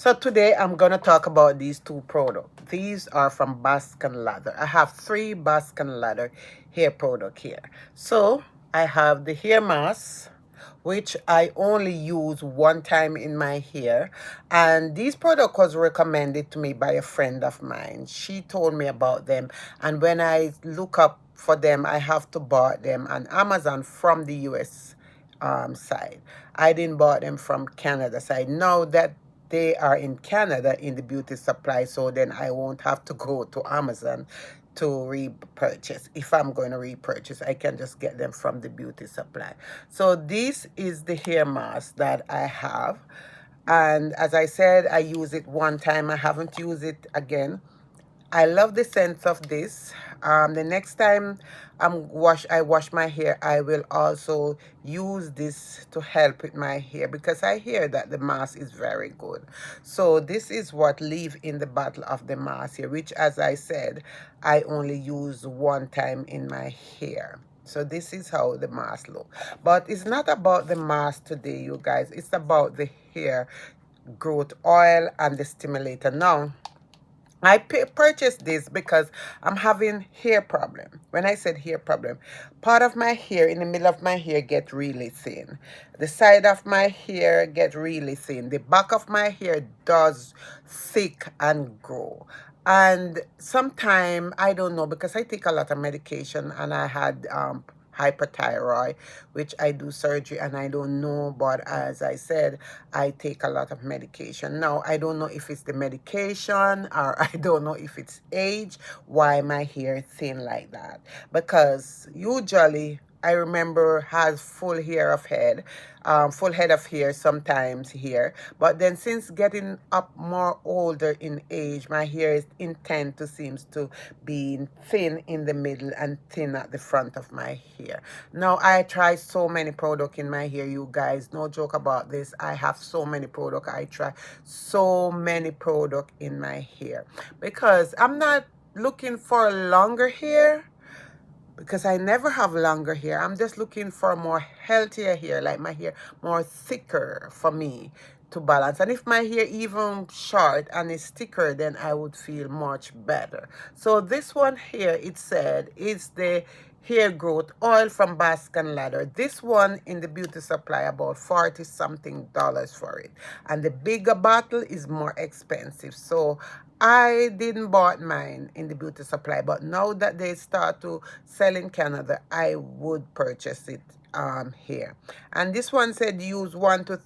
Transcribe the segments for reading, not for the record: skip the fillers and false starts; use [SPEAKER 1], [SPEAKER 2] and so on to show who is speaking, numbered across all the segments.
[SPEAKER 1] So today I'm gonna talk about these two products. These are from Bask and Lather. I have three Bask and Lather hair product here. So I have the hair mask, which I only use one time in my hair, and these product was recommended to me by a friend of mine. She told me about them, and when I look up for them, I have to buy them on Amazon from the US side. I didn't buy them from Canada side. Now that they are in Canada in the beauty supply, so then I won't have to go to Amazon to repurchase. If I'm going to repurchase, I can just get them from the beauty supply. So this is the hair mask that I have, and as I said, I use it one time. I haven't used it again. I love the scent of this. The next time I wash my hair, I will also use this to help with my hair because I hear that the mask is very good. So this is what leave in the bottle of the mask here, which, as I said, I only use one time in my hair. So this is how the mask look. But it's not about the mask today, you guys. It's about the hair growth oil and the stimulator. Now, I purchased this because I'm having hair problem. When I said hair problem, part of my hair in the middle of my hair get really thin. The side of my hair get really thin. The back of my hair does thick and grow. And sometime I don't know because I take a lot of medication and I had hyperthyroid, which I do surgery and I don't know, but as I said, I take a lot of medication. Now, I don't know if it's the medication or I don't know if it's age, why my hair thin like that. Because usually I remember has full head of hair sometimes here. But then since getting up more older in age, my hair is intend to seems to be thin in the middle and thin at the front of my hair. Now I try so many products in my hair, you guys. No joke about this. I have so many products. I try so many products in my hair because I'm not looking for longer hair because I never have longer hair. I'm just looking for more healthier hair, like my hair more thicker for me to balance. And if my hair even short and is thicker, then I would feel much better. So this one here, it said, is the hair growth oil from Bask and Lather. This one in the beauty supply about 40 something dollars for it, and the bigger bottle is more expensive. So I didn't bought mine in the beauty supply, but now that they start to sell in Canada, I would purchase it here. And this one said use 1 to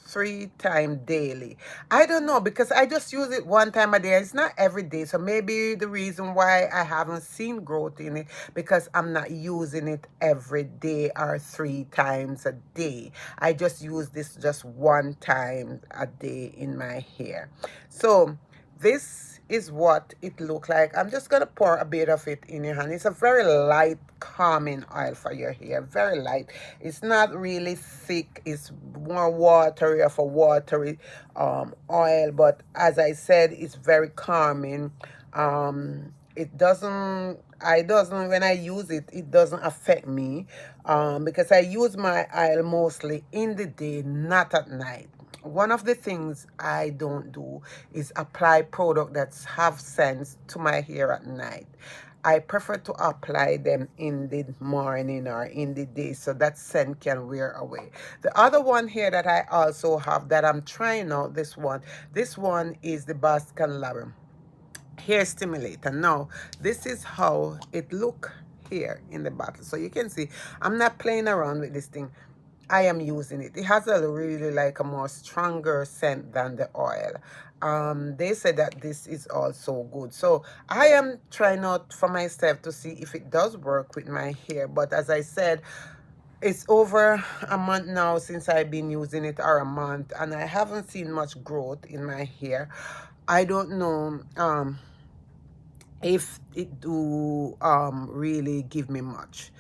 [SPEAKER 1] 3 times daily. I don't know because I just use it one time a day. It's not every day. So maybe the reason why I haven't seen growth in it because I'm not using it every day or 3 times a day. I just use this just one time a day in my hair. So this is what it look like. I'm just gonna pour a bit of it in your hand. It's a very light calming oil for your hair, very light. It's not really thick. It's more watery of a watery oil, but as I said, it's very calming. It doesn't, I doesn't, when I use it, it doesn't affect me because I use my oil mostly in the day, not at night. One of the things I don't do is apply product that have sense to my hair at night. I prefer to apply them in the morning or in the day so that scent can wear away. The other one here that I also have that I'm trying out, this one is the Bask and Lather hair stimulator. Now, this is how it look here in the bottle. So you can see, I'm not playing around with this thing. I am using it. It has a really like a more stronger scent than the oil. They said that this is also good. So I am trying out for myself to see if it does work with my hair. But as I said, it's over a month now since I've been using it, or a month, and I haven't seen much growth in my hair. I don't know if it do really give me much.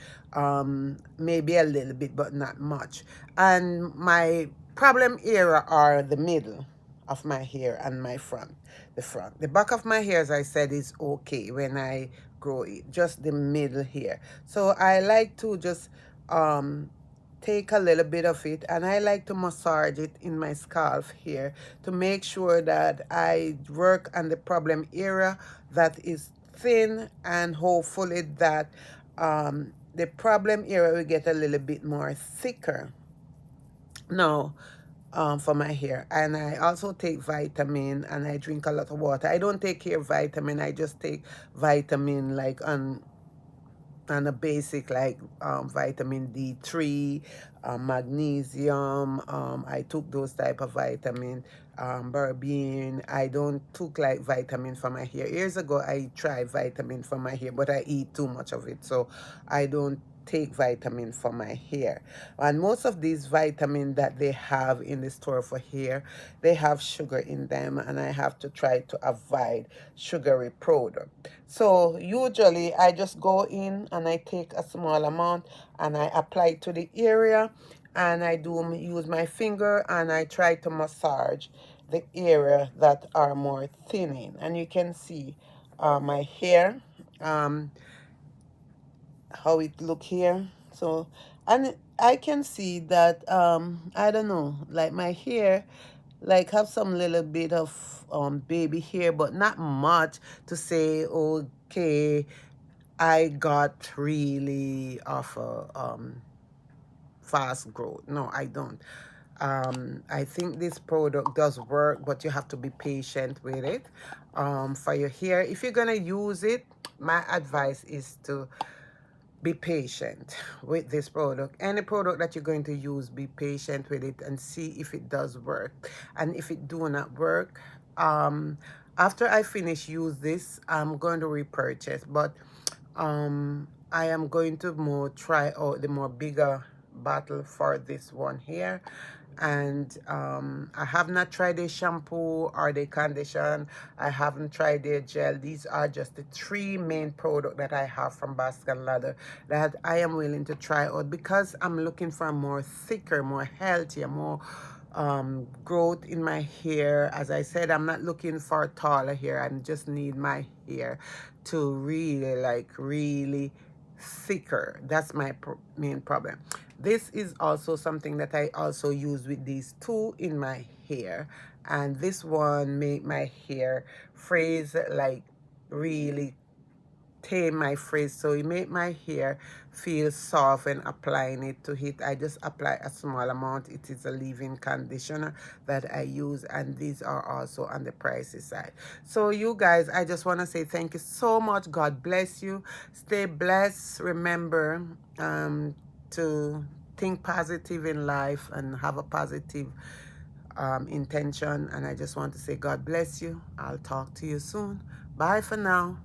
[SPEAKER 1] Maybe a little bit, but not much. And my problem area are the middle of my hair and my front, the back of my hair, as I said, is okay when I grow it, just the middle here. So I like to just take a little bit of it, and I like to massage it in my scalp here to make sure that I work on the problem area that is thin, and hopefully that the problem area will get a little bit more thicker now for my hair. And I also take vitamin, and I drink a lot of water. I don't take hair vitamin, I just take vitamin like on a basic, like vitamin D3, magnesium. I took those type of vitamin, berberine. I don't took like vitamin for my hair. Years ago, I tried vitamin for my hair, but I eat too much of it, so I don't take vitamin for my hair. And most of these vitamins that they have in the store for hair, they have sugar in them, and I have to try to avoid sugary product. So usually I just go in and I take a small amount and I apply it to the area, and I do use my finger and I try to massage the area that are more thinning. And you can see my hair, um, how it look here. So, and I can see that I don't know, like my hair like have some little bit of baby hair, but not much to say okay, I got really of a fast growth. No, I don't. I think this product does work, but you have to be patient with it for your hair. If you're gonna use it, my advice is to be patient with this product. Any product that you're going to use, be patient with it and see if it does work. And if it do not work, after I finish use this, I'm going to repurchase. But I am going to more try out the more bigger bottle for this one here. And I have not tried the shampoo or the condition. I haven't tried their gel. These are just the three main products that I have from Bask and Lather that I am willing to try out, because I'm looking for more thicker, more healthier, more growth in my hair. As I said, I'm not looking for taller hair. I just need my hair to really really thicker. That's my main problem. This is also something that I also use with these two in my hair, and this one make my hair frizz, like really tame my frizz, so it make my hair feel soft when applying it to it. I just apply a small amount. It is a leave-in conditioner that I use, and these are also on the pricey side. So you guys, I just want to say thank you so much. God bless you. Stay blessed. Remember to think positive in life and have a positive intention. And I just want to say God bless you. I'll talk to you soon. Bye for now.